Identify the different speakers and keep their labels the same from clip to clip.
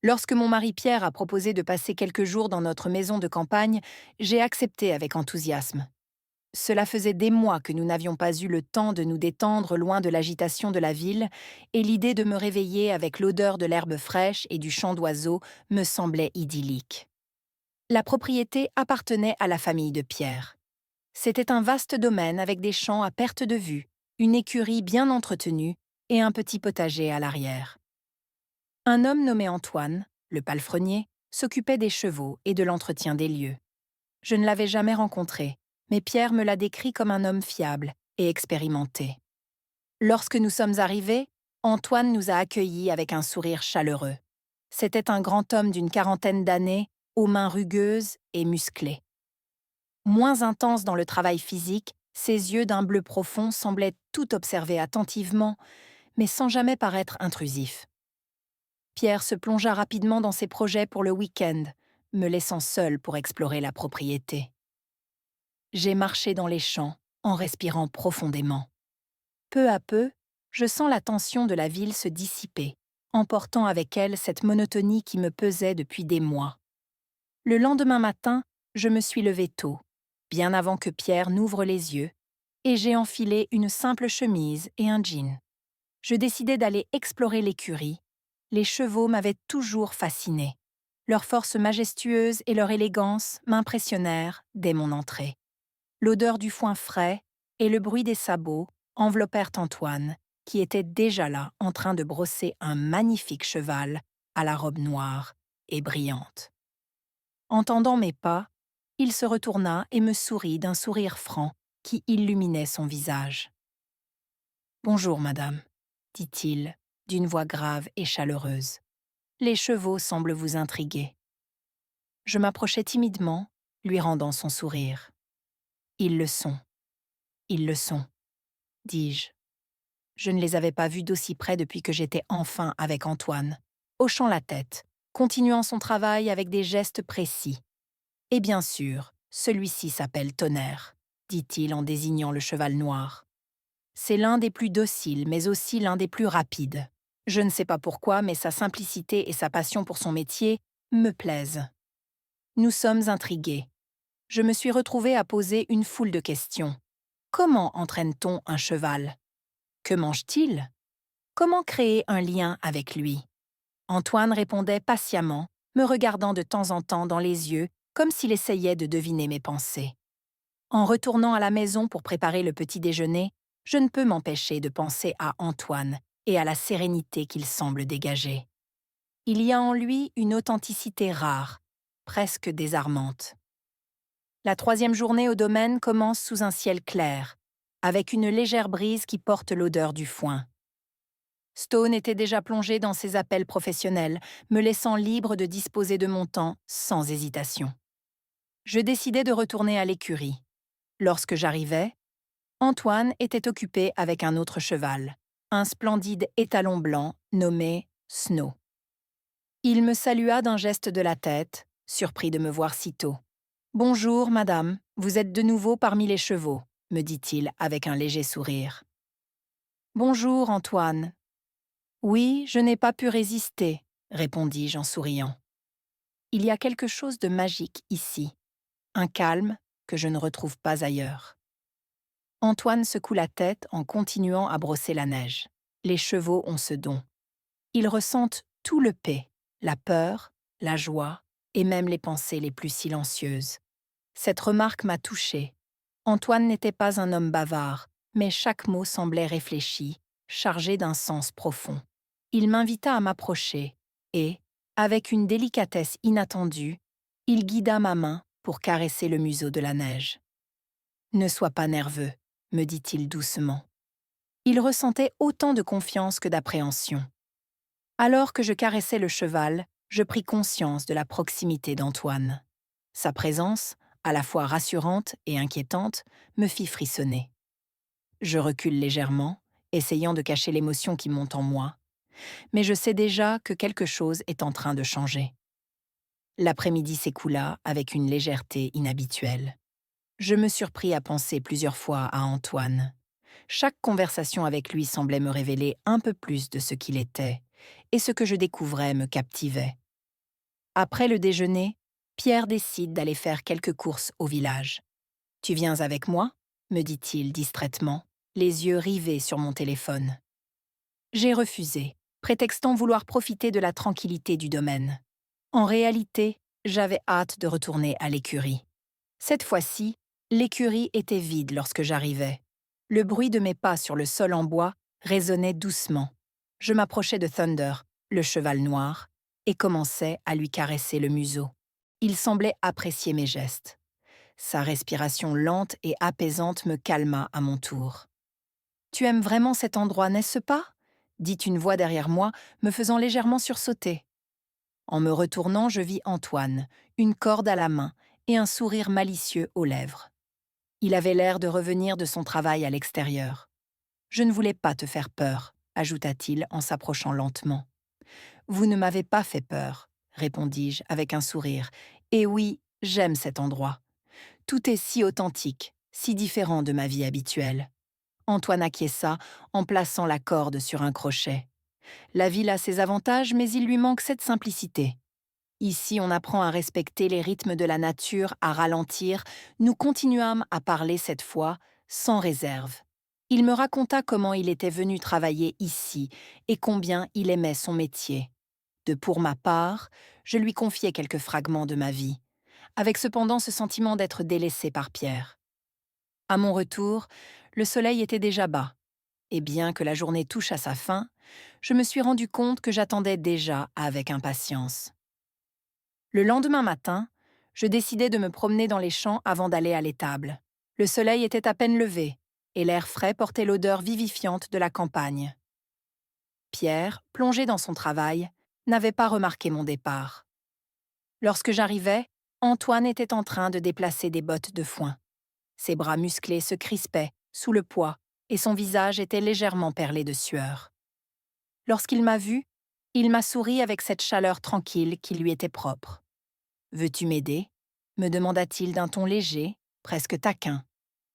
Speaker 1: Lorsque mon mari Pierre a proposé de passer quelques jours dans notre maison de campagne, j'ai accepté avec enthousiasme. Cela faisait des mois que nous n'avions pas eu le temps de nous détendre loin de l'agitation de la ville, et l'idée de me réveiller avec l'odeur de l'herbe fraîche et du chant d'oiseaux me semblait idyllique. La propriété appartenait à la famille de Pierre. C'était un vaste domaine avec des champs à perte de vue, une écurie bien entretenue et un petit potager à l'arrière. Un homme nommé Antoine, le palefrenier, s'occupait des chevaux et de l'entretien des lieux. Je ne l'avais jamais rencontré, mais Pierre me l'a décrit comme un homme fiable et expérimenté. Lorsque nous sommes arrivés, Antoine nous a accueillis avec un sourire chaleureux. C'était un grand homme d'une quarantaine d'années, aux mains rugueuses et musclées. Moins intense dans le travail physique, ses yeux d'un bleu profond semblaient tout observer attentivement, mais sans jamais paraître intrusifs. Pierre se plongea rapidement dans ses projets pour le week-end, me laissant seule pour explorer la propriété. J'ai marché dans les champs, en respirant profondément. Peu à peu, je sens la tension de la ville se dissiper, emportant avec elle cette monotonie qui me pesait depuis des mois. Le lendemain matin, je me suis levée tôt, bien avant que Pierre n'ouvre les yeux, et j'ai enfilé une simple chemise et un jean. Je décidai d'aller explorer l'écurie. Les chevaux m'avaient toujours fascinée. Leur force majestueuse et leur élégance m'impressionnèrent dès mon entrée. L'odeur du foin frais et le bruit des sabots enveloppèrent Antoine, qui était déjà là en train de brosser un magnifique cheval à la robe noire et brillante. Entendant mes pas, il se retourna et me sourit d'un sourire franc qui illuminait son visage. « Bonjour, madame », dit-il, d'une voix grave et chaleureuse. « Les chevaux semblent vous intriguer. » Je m'approchai timidement, lui rendant son sourire. « Ils le sont, ils le sont, » dis-je. Je ne les avais pas vus d'aussi près depuis que j'étais enfin avec Antoine, hochant la tête, continuant son travail avec des gestes précis. « Et bien sûr, celui-ci s'appelle Tonnerre, » dit-il en désignant le cheval noir. « C'est l'un des plus dociles, mais aussi l'un des plus rapides. Je ne sais pas pourquoi, mais sa simplicité et sa passion pour son métier me plaisent. » Nous sommes intrigués. Je me suis retrouvée à poser une foule de questions. Comment entraîne-t-on un cheval? Que mange-t-il? Comment créer un lien avec lui? Antoine répondait patiemment, me regardant de temps en temps dans les yeux, comme s'il essayait de deviner mes pensées. En retournant à la maison pour préparer le petit déjeuner, je ne peux m'empêcher de penser à Antoine et à la sérénité qu'il semble dégager. Il y a en lui une authenticité rare, presque désarmante. La troisième journée au domaine commence sous un ciel clair, avec une légère brise qui porte l'odeur du foin. Stone était déjà plongé dans ses appels professionnels, me laissant libre de disposer de mon temps sans hésitation. Je décidai de retourner à l'écurie. Lorsque j'arrivai, Antoine était occupé avec un autre cheval, un splendide étalon blanc nommé Snow. Il me salua d'un geste de la tête, surpris de me voir si tôt. « Bonjour, madame, vous êtes de nouveau parmi les chevaux, » me dit-il avec un léger sourire. « Bonjour, Antoine. »« Oui, je n'ai pas pu résister, » répondis-je en souriant. Il y a quelque chose de magique ici, un calme que je ne retrouve pas ailleurs. Antoine secoue la tête en continuant à brosser la neige. Les chevaux ont ce don. Ils ressentent tout le paix, la peur, la joie et même les pensées les plus silencieuses. Cette remarque m'a touchée. Antoine n'était pas un homme bavard, mais chaque mot semblait réfléchi, chargé d'un sens profond. Il m'invita à m'approcher et, avec une délicatesse inattendue, il guida ma main pour caresser le museau de la neige. « Ne sois pas nerveux, » me dit-il doucement. Il ressentait autant de confiance que d'appréhension. Alors que je caressais le cheval, je pris conscience de la proximité d'Antoine. Sa présence, à la fois rassurante et inquiétante, me fit frissonner. Je recule légèrement, essayant de cacher l'émotion qui monte en moi, mais je sais déjà que quelque chose est en train de changer. L'après-midi s'écoula avec une légèreté inhabituelle. Je me surpris à penser plusieurs fois à Antoine. Chaque conversation avec lui semblait me révéler un peu plus de ce qu'il était, et ce que je découvrais me captivait. Après le déjeuner, Pierre décide d'aller faire quelques courses au village. Tu viens avec moi me dit-il distraitement, les yeux rivés sur mon téléphone. J'ai refusé, prétextant vouloir profiter de la tranquillité du domaine. En réalité, j'avais hâte de retourner à l'écurie. Cette fois-ci, l'écurie était vide lorsque j'arrivais. Le bruit de mes pas sur le sol en bois résonnait doucement. Je m'approchais de Thunder, le cheval noir, et commençais à lui caresser le museau. Il semblait apprécier mes gestes. Sa respiration lente et apaisante me calma à mon tour. « Tu aimes vraiment cet endroit, n'est-ce pas ?» dit une voix derrière moi, me faisant légèrement sursauter. En me retournant, je vis Antoine, une corde à la main et un sourire malicieux aux lèvres. Il avait l'air de revenir de son travail à l'extérieur. « Je ne voulais pas te faire peur », ajouta-t-il en s'approchant lentement. « Vous ne m'avez pas fait peur, » répondis-je avec un sourire. « Et oui, j'aime cet endroit. Tout est si authentique, si différent de ma vie habituelle. » Antoine acquiesça en plaçant la corde sur un crochet. La ville a ses avantages, mais il lui manque cette simplicité. Ici, on apprend à respecter les rythmes de la nature, à ralentir. Nous continuâmes à parler cette fois, sans réserve. Il me raconta comment il était venu travailler ici et combien il aimait son métier. Pour ma part, je lui confiais quelques fragments de ma vie, avec cependant ce sentiment d'être délaissé par Pierre. À mon retour, le soleil était déjà bas, et bien que la journée touche à sa fin, je me suis rendu compte que j'attendais déjà avec impatience. Le lendemain matin, je décidai de me promener dans les champs avant d'aller à l'étable. Le soleil était à peine levé, et l'air frais portait l'odeur vivifiante de la campagne. Pierre, plongé dans son travail, n'avait pas remarqué mon départ. Lorsque j'arrivai, Antoine était en train de déplacer des bottes de foin. Ses bras musclés se crispaient sous le poids et son visage était légèrement perlé de sueur. Lorsqu'il m'a vu, il m'a souri avec cette chaleur tranquille qui lui était propre. « Veux-tu m'aider » me demanda-t-il d'un ton léger, presque taquin.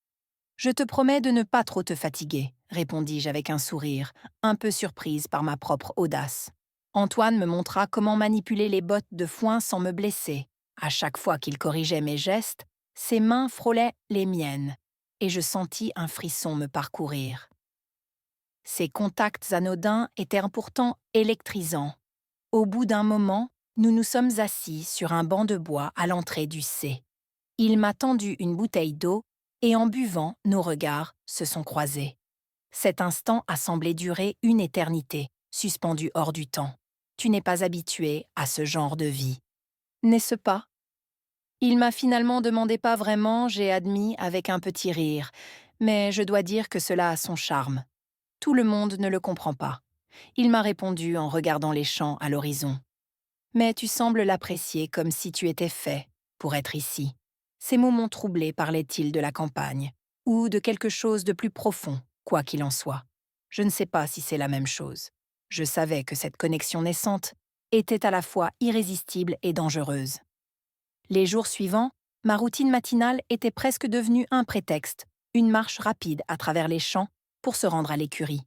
Speaker 1: « Je te promets de ne pas trop te fatiguer » répondis-je avec un sourire, un peu surprise par ma propre audace. Antoine me montra comment manipuler les bottes de foin sans me blesser. À chaque fois qu'il corrigeait mes gestes, ses mains frôlaient les miennes, et je sentis un frisson me parcourir. Ces contacts anodins étaient pourtant électrisants. Au bout d'un moment, nous nous sommes assis sur un banc de bois à l'entrée du C. Il m'a tendu une bouteille d'eau, et en buvant, nos regards se sont croisés. Cet instant a semblé durer une éternité, suspendu hors du temps. Tu n'es pas habitué à ce genre de vie. N'est-ce pas ? Il m'a finalement demandé pas vraiment, j'ai admis avec un petit rire, mais je dois dire que cela a son charme. Tout le monde ne le comprend pas. Il m'a répondu en regardant les champs à l'horizon. Mais tu sembles l'apprécier comme si tu étais fait pour être ici. Ces mots m'ont troublé, parlait-il de la campagne, ou de quelque chose de plus profond, quoi qu'il en soit. Je ne sais pas si c'est la même chose. Je savais que cette connexion naissante était à la fois irrésistible et dangereuse. Les jours suivants, ma routine matinale était presque devenue un prétexte, une marche rapide à travers les champs pour se rendre à l'écurie.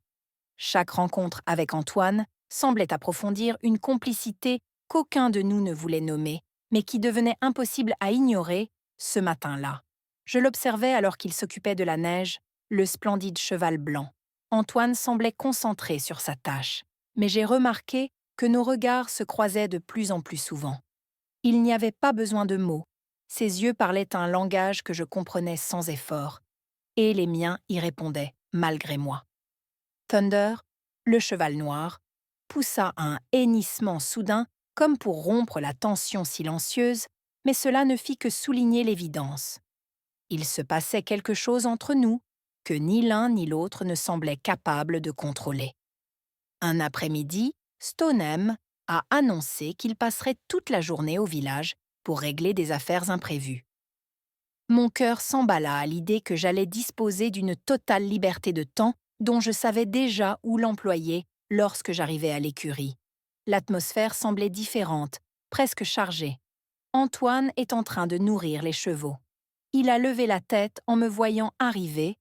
Speaker 1: Chaque rencontre avec Antoine semblait approfondir une complicité qu'aucun de nous ne voulait nommer, mais qui devenait impossible à ignorer ce matin-là. Je l'observais alors qu'il s'occupait de la neige, le splendide cheval blanc. Antoine semblait concentré sur sa tâche, mais j'ai remarqué que nos regards se croisaient de plus en plus souvent. Il n'y avait pas besoin de mots. Ses yeux parlaient un langage que je comprenais sans effort, et les miens y répondaient malgré moi. Thunder, le cheval noir, poussa un hennissement soudain comme pour rompre la tension silencieuse, mais cela ne fit que souligner l'évidence. Il se passait quelque chose entre nous que ni l'un ni l'autre ne semblait capable de contrôler. Un après-midi, Stoneham a annoncé qu'il passerait toute la journée au village pour régler des affaires imprévues. Mon cœur s'emballa à l'idée que j'allais disposer d'une totale liberté de temps dont je savais déjà où l'employer lorsque j'arrivais à l'écurie. L'atmosphère semblait différente, presque chargée. Antoine est en train de nourrir les chevaux. Il a levé la tête en me voyant arriver,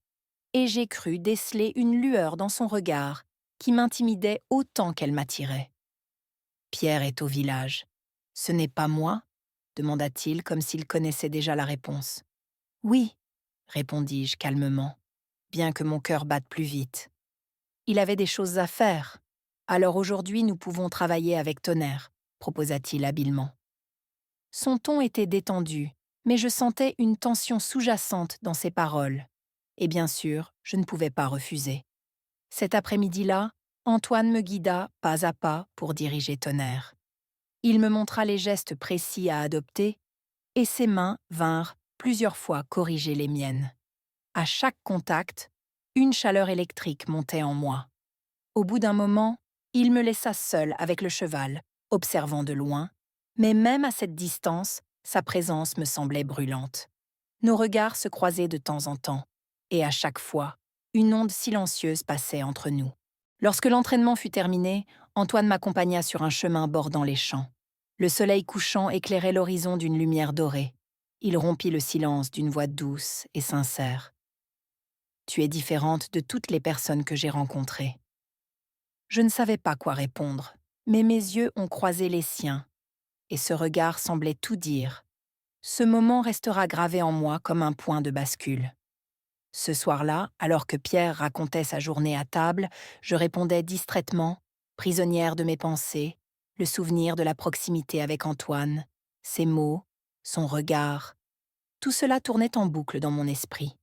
Speaker 1: et j'ai cru déceler une lueur dans son regard qui m'intimidait autant qu'elle m'attirait. Pierre est au village. Ce n'est pas moi demanda-t-il comme s'il connaissait déjà la réponse. Oui, répondis-je calmement, bien que mon cœur batte plus vite. Il avait des choses à faire. Alors aujourd'hui, nous pouvons travailler avec Tonnerre, proposa-t-il habilement. Son ton était détendu, mais je sentais une tension sous-jacente dans ses paroles. Et bien sûr, je ne pouvais pas refuser. Cet après-midi-là, Antoine me guida pas à pas pour diriger Tonnerre. Il me montra les gestes précis à adopter, et ses mains vinrent plusieurs fois corriger les miennes. À chaque contact, une chaleur électrique montait en moi. Au bout d'un moment, il me laissa seul avec le cheval, observant de loin, mais même à cette distance, sa présence me semblait brûlante. Nos regards se croisaient de temps en temps, et à chaque fois, une onde silencieuse passait entre nous. Lorsque l'entraînement fut terminé, Antoine m'accompagna sur un chemin bordant les champs. Le soleil couchant éclairait l'horizon d'une lumière dorée. Il rompit le silence d'une voix douce et sincère. « Tu es différente de toutes les personnes que j'ai rencontrées. » Je ne savais pas quoi répondre, mais mes yeux ont croisé les siens, et ce regard semblait tout dire. Ce moment restera gravé en moi comme un point de bascule. Ce soir-là, alors que Pierre racontait sa journée à table, je répondais distraitement, prisonnière de mes pensées, le souvenir de la proximité avec Antoine, ses mots, son regard. Tout cela tournait en boucle dans mon esprit.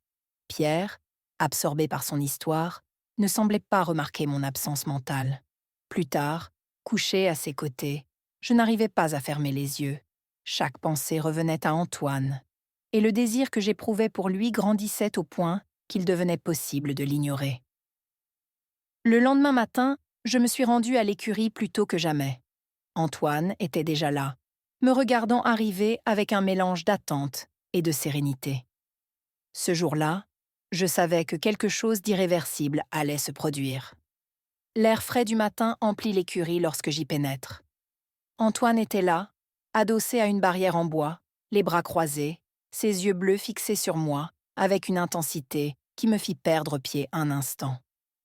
Speaker 1: Pierre, absorbé par son histoire, ne semblait pas remarquer mon absence mentale. Plus tard, couché à ses côtés, je n'arrivais pas à fermer les yeux. Chaque pensée revenait à Antoine, et le désir que j'éprouvais pour lui grandissait au point qu'il devenait possible de l'ignorer. Le lendemain matin, je me suis rendue à l'écurie plus tôt que jamais. Antoine était déjà là, me regardant arriver avec un mélange d'attente et de sérénité. Ce jour-là, je savais que quelque chose d'irréversible allait se produire. L'air frais du matin emplit l'écurie lorsque j'y pénètre. Antoine était là, adossé à une barrière en bois, les bras croisés, ses yeux bleus fixés sur moi, avec une intensité qui me fit perdre pied un instant.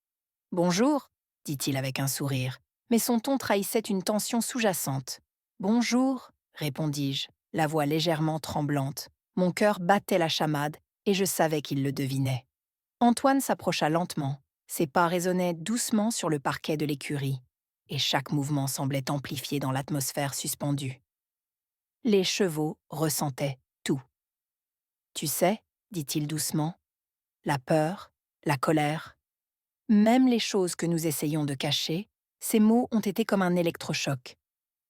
Speaker 1: « Bonjour », dit-il avec un sourire, mais son ton trahissait une tension sous-jacente. « Bonjour », répondis-je, la voix légèrement tremblante. Mon cœur battait la chamade et je savais qu'il le devinait. Antoine s'approcha lentement. Ses pas résonnaient doucement sur le parquet de l'écurie, et chaque mouvement semblait amplifié dans l'atmosphère suspendue. Les chevaux ressentaient tout. « Tu sais, dit-il doucement, la peur, la colère, même les choses que nous essayons de cacher, ces mots ont été comme un électrochoc.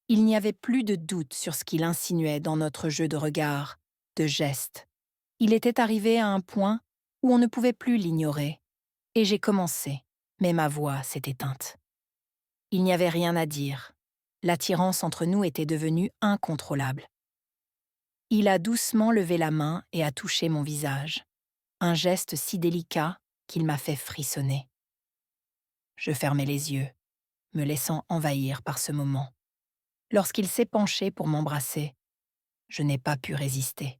Speaker 1: Il n'y avait plus de doute sur ce qu'il insinuait dans notre jeu de regards, de gestes. Il était arrivé à un point où on ne pouvait plus l'ignorer. Et j'ai commencé, mais ma voix s'est éteinte. Il n'y avait rien à dire. L'attirance entre nous était devenue incontrôlable. Il a doucement levé la main et a touché mon visage. Un geste si délicat qu'il m'a fait frissonner. Je fermai les yeux, me laissant envahir par ce moment. Lorsqu'il s'est penché pour m'embrasser, je n'ai pas pu résister.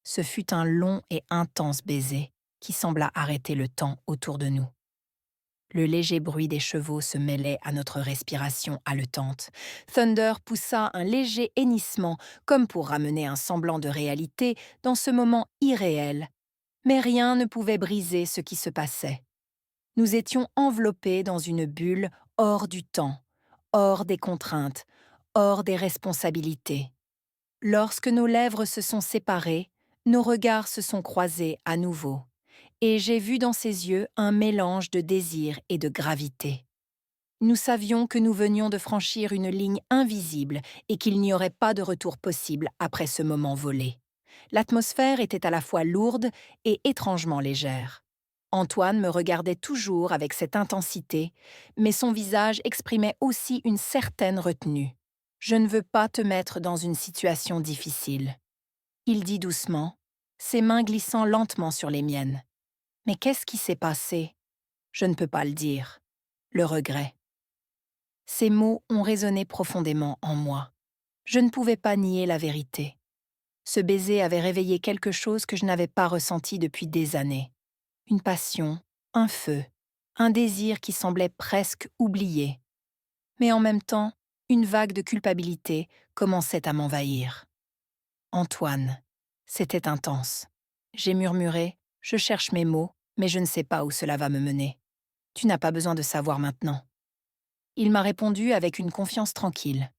Speaker 1: Ce fut un long et intense baiser qui sembla arrêter le temps autour de nous. Le léger bruit des chevaux se mêlait à notre respiration haletante. Thunder poussa un léger hennissement, comme pour ramener un semblant de réalité dans ce moment irréel. Mais rien ne pouvait briser ce qui se passait. Nous étions enveloppés dans une bulle hors du temps, hors des contraintes, hors des responsabilités. Lorsque nos lèvres se sont séparées, nos regards se sont croisés à nouveau. Et j'ai vu dans ses yeux un mélange de désir et de gravité. Nous savions que nous venions de franchir une ligne invisible et qu'il n'y aurait pas de retour possible après ce moment volé. L'atmosphère était à la fois lourde et étrangement légère. Antoine me regardait toujours avec cette intensité, mais son visage exprimait aussi une certaine retenue. « Je ne veux pas te mettre dans une situation difficile. » Il dit doucement, ses mains glissant lentement sur les miennes. Mais qu'est-ce qui s'est passé? Je ne peux pas le dire. Le regret. Ces mots ont résonné profondément en moi. Je ne pouvais pas nier la vérité. Ce baiser avait réveillé quelque chose que je n'avais pas ressenti depuis des années. Une passion, un feu, un désir qui semblait presque oublié. Mais en même temps, une vague de culpabilité, commençait à m'envahir. Antoine. C'était intense. J'ai murmuré, je cherche mes mots, mais je ne sais pas où cela va me mener. Tu n'as pas besoin de savoir maintenant. Il m'a répondu avec une confiance tranquille.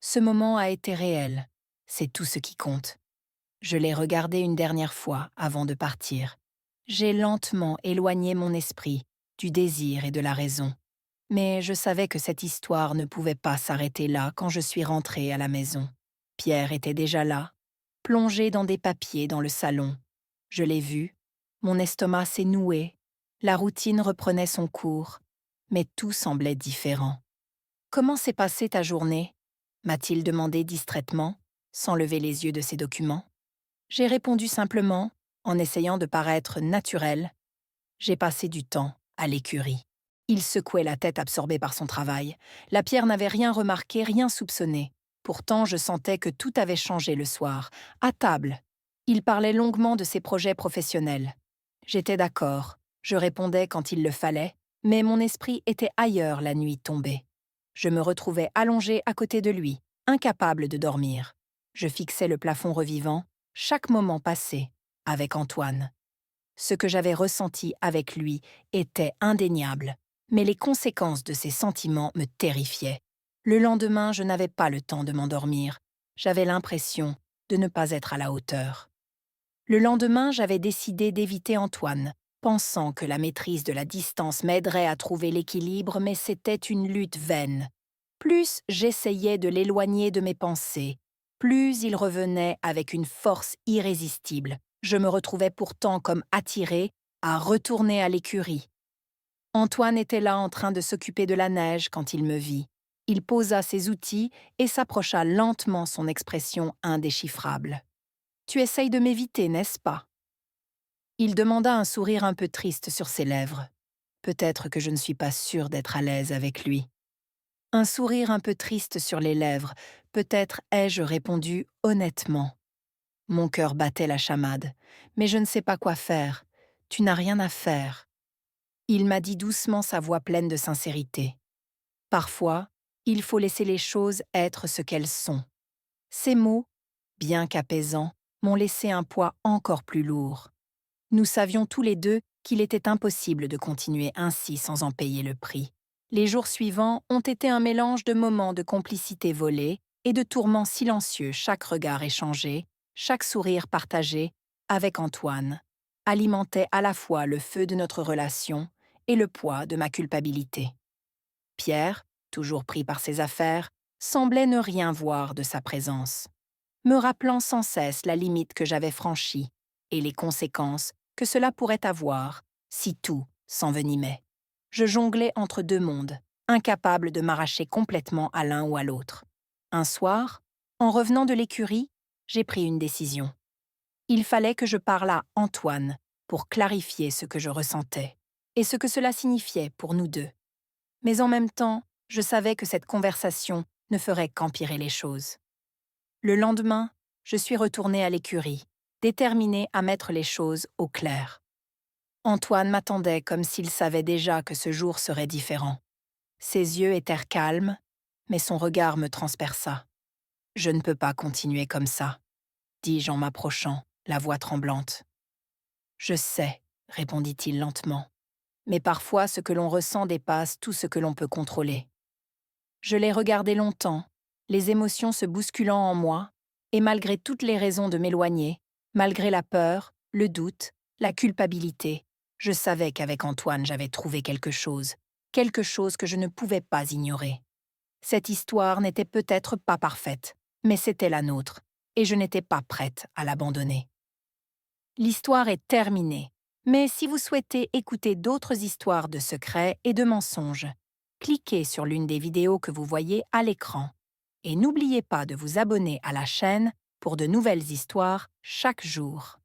Speaker 1: Ce moment a été réel. C'est tout ce qui compte. Je l'ai regardé une dernière fois avant de partir. J'ai lentement éloigné mon esprit du désir et de la raison. Mais je savais que cette histoire ne pouvait pas s'arrêter là quand je suis rentrée à la maison. Pierre était déjà là, plongé dans des papiers dans le salon. Je l'ai vu, mon estomac s'est noué, la routine reprenait son cours, mais tout semblait différent. Comment s'est passée ta journée ? M'a-t-il demandé distraitement, sans lever les yeux de ses documents. J'ai répondu simplement, en essayant de paraître naturel. J'ai passé du temps à l'écurie. Il secouait la tête absorbé par son travail. La Pierre n'avait rien remarqué, rien soupçonné. Pourtant, je sentais que tout avait changé le soir. À table, il parlait longuement de ses projets professionnels. J'étais d'accord, je répondais quand il le fallait, mais mon esprit était ailleurs la nuit tombée. Je me retrouvais allongée à côté de lui, incapable de dormir. Je fixais le plafond revivant, chaque moment passé, avec Antoine. Ce que j'avais ressenti avec lui était indéniable, mais les conséquences de ces sentiments me terrifiaient. Le lendemain, je n'avais pas le temps de m'endormir. J'avais l'impression de ne pas être à la hauteur. Le lendemain, j'avais décidé d'éviter Antoine, pensant que la maîtrise de la distance m'aiderait à trouver l'équilibre, mais c'était une lutte vaine. Plus j'essayais de l'éloigner de mes pensées, plus il revenait avec une force irrésistible. Je me retrouvais pourtant comme attirée à retourner à l'écurie. Antoine était là en train de s'occuper de la neige quand il me vit. Il posa ses outils et s'approcha lentement, son expression indéchiffrable. « Tu essayes de m'éviter, n'est-ce pas ?» Il demanda, un sourire un peu triste sur ses lèvres. Peut-être que je ne suis pas sûre d'être à l'aise avec lui. Un sourire un peu triste sur les lèvres, peut-être ai-je répondu honnêtement. Mon cœur battait la chamade, mais je ne sais pas quoi faire. Tu n'as rien à faire. Il m'a dit doucement, sa voix pleine de sincérité. Parfois, il faut laisser les choses être ce qu'elles sont. Ces mots, bien qu'apaisants, m'ont laissé un poids encore plus lourd. Nous savions tous les deux qu'il était impossible de continuer ainsi sans en payer le prix. Les jours suivants ont été un mélange de moments de complicité volée et de tourments silencieux, chaque regard échangé, chaque sourire partagé, avec Antoine, alimentait à la fois le feu de notre relation et le poids de ma culpabilité. Pierre, toujours pris par ses affaires, semblait ne rien voir de sa présence, me rappelant sans cesse la limite que j'avais franchie et les conséquences que cela pourrait avoir si tout s'envenimait. Je jonglais entre deux mondes, incapable de m'arracher complètement à l'un ou à l'autre. Un soir, en revenant de l'écurie, j'ai pris une décision. Il fallait que je parle à Antoine pour clarifier ce que je ressentais et ce que cela signifiait pour nous deux. Mais en même temps, je savais que cette conversation ne ferait qu'empirer les choses. Le lendemain, je suis retournée à l'écurie, déterminée à mettre les choses au clair. Antoine m'attendait comme s'il savait déjà que ce jour serait différent. Ses yeux étaient calmes, mais son regard me transperça. « Je ne peux pas continuer comme ça », dis-je en m'approchant, la voix tremblante. « Je sais », répondit-il lentement, « mais parfois ce que l'on ressent dépasse tout ce que l'on peut contrôler. » Je l'ai regardé longtemps, les émotions se bousculant en moi, et malgré toutes les raisons de m'éloigner, malgré la peur, le doute, la culpabilité, je savais qu'avec Antoine j'avais trouvé quelque chose que je ne pouvais pas ignorer. Cette histoire n'était peut-être pas parfaite, mais c'était la nôtre, et je n'étais pas prête à l'abandonner. L'histoire est terminée, mais si vous souhaitez écouter d'autres histoires de secrets et de mensonges, cliquez sur l'une des vidéos que vous voyez à l'écran. Et n'oubliez pas de vous abonner à la chaîne pour de nouvelles histoires chaque jour.